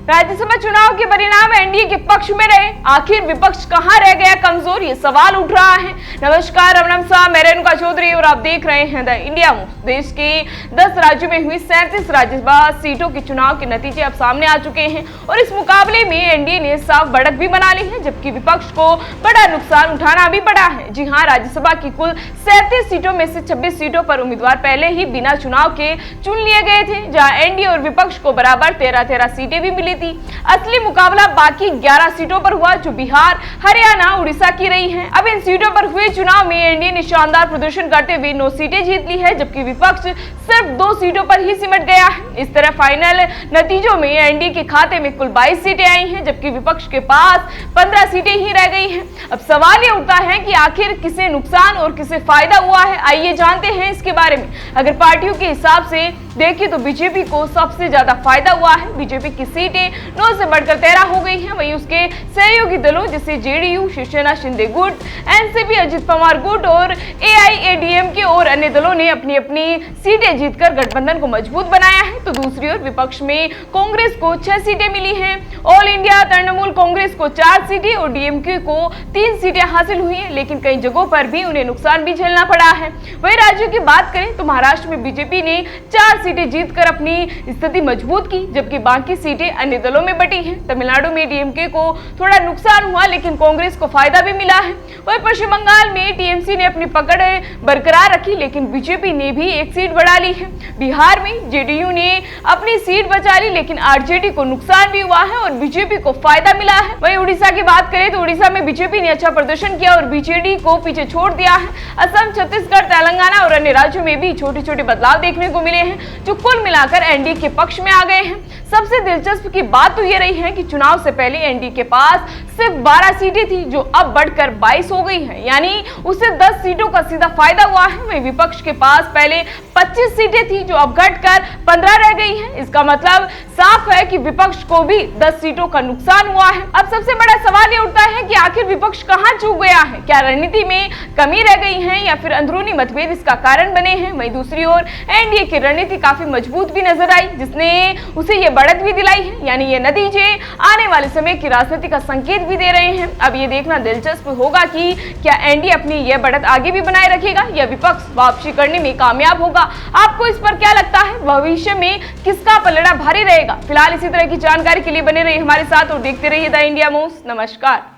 राज्यसभा चुनाव के परिणाम एनडीए के पक्ष में रहे, आखिर विपक्ष कहां रह गया कमजोर, ये सवाल उठ रहा है। नमस्कार, रमनम साहब, मैं रेणुका चौधरी और आप देख रहे हैं द इंडिया मूव। देश के 10 राज्यों में हुई 37 राज्यसभा सीटों के चुनाव के नतीजे अब सामने आ चुके हैं और इस मुकाबले में एनडीए ने साफ बढ़त भी बना ली है, जबकि विपक्ष को बड़ा नुकसान उठाना भी पड़ा है। जी हां, राज्यसभा की कुल 37 सीटों में से 26 सीटों पर उम्मीदवार पहले ही बिना चुनाव के चुन लिए गए थे, जहां एनडीए और विपक्ष को बराबर 13 सीटें भी मिली थी। असली मुकाबला बाकी 11 सीटों पर हुआ, जो बिहार, हरियाणा, उड़ीसा की रही हैं। अब इन सीटों पर हुए चुनाव में एनडीए ने शानदार प्रदर्शन करते हुए 9 सीटें जीत ली है, जबकि विपक्ष सिर्फ 2 सीटों पर ही सिमट गया है। इस तरह फाइनल नतीजों में एनडीए के खाते में कुल 22 सीटें आई हैं, जबकि विपक्ष के पास 15 सीटें ही रह गई हैं। अब सवाल ये उठता है कि आखिर किसे नुकसान और किसे फायदा हुआ है। आइए जानते हैं इसके बारे में। अगर पार्टियों के हिसाब से देखिए तो बीजेपी को सबसे ज्यादा फायदा हुआ है। बीजेपी की सीटें 9 से बढ़कर 13 हो गई हैं। वहीं उसके सहयोगी दलों जैसे जेडीयू, शिवसेना शिंदे गुट, एनसीपी अजित पवार गुट और एआईएडीएमके और अन्य दलों ने अपनी अपनी सीटें जीतकर गठबंधन को मजबूत बनाया है। तो दूसरी ओर विपक्ष में कांग्रेस को 6 सीटें मिली हैं। ऑल इंडिया तृणमूल कांग्रेस को 4 सीटें और डीएमके को 3 सीटें हासिल हुई हैं, लेकिन कई जगहों पर भी उन्हें नुकसान भी झेलना पड़ा है। वहीं राज्यों की बात करें तो महाराष्ट्र में बीजेपी ने 4 सीटें जीतकर अपनी स्थिति मजबूत की, जबकि बाकी सीटें अन्य दलों में बटी हैं। तमिलनाडु में डीएमके को थोड़ा नुकसान हुआ, लेकिन कांग्रेस को फायदा भी मिला है। वहीं पश्चिम बंगाल में टीएमसी ने अपनी पकड़ बरकरार रखी, लेकिन बीजेपी ने भी 1 सीट बढ़ा ली है। बिहार में जेडीयू ने अपनी सीट बचा ली, लेकिन आरजेडी को नुकसान भी हुआ है और बीजेपी को फायदा मिला है। वहीं उड़ीसा की बात करें तो उड़ीसा में बीजेपी ने अच्छा प्रदर्शन किया और बीजेडी को पीछे छोड़ दिया है। असम, छत्तीसगढ़, तेलंगाना और अन्य राज्यों में भी छोटे छोटे बदलाव देखने को मिले हैं, जो कुल मिलाकर एनडीए के पक्ष में आ गए हैं। सबसे दिलचस्प की बात तो ये रही है कि चुनाव से पहले एनडीए के पास सिर्फ 12 सीटें थी, जो अब बढ़कर 22 हो गई हैं, यानी उसे 10 सीटों का सीधा फायदा हुआ है। वहीं विपक्ष के पास पहले 25 सीटें थी, जो अब घटकर 15 रह गई हैं। इसका मतलब साफ है कि विपक्ष को भी 10 सीटों का नुकसान हुआ है। अब सबसे बड़ा सवाल ये उठता है कि आखिर विपक्ष कहां चूक गया है। क्या रणनीति में कमी रह गई है या फिर अंदरूनी मतभेद इसका कारण बने हैं। वहीं दूसरी ओर एनडीए की रणनीति काफी मजबूत भी नजर आई, जिसने उसे ये बढ़त भी दिलाई है। यानी ये नतीजे आने वाले समय की राजनीति का संकेत भी दे रहे हैं। अब ये देखना दिलचस्प होगा कि क्या एनडीए अपनी यह बढ़त आगे भी बनाए रखेगा या विपक्ष वापसी करने में कामयाब होगा। आपको इस पर क्या लगता है, भविष्य में किसका पलड़ा भारी रहेगा। फिलहाल इसी तरह की जानकारी के लिए बने रहिए हमारे साथ और देखते रहिए द इंडिया मूव। नमस्कार।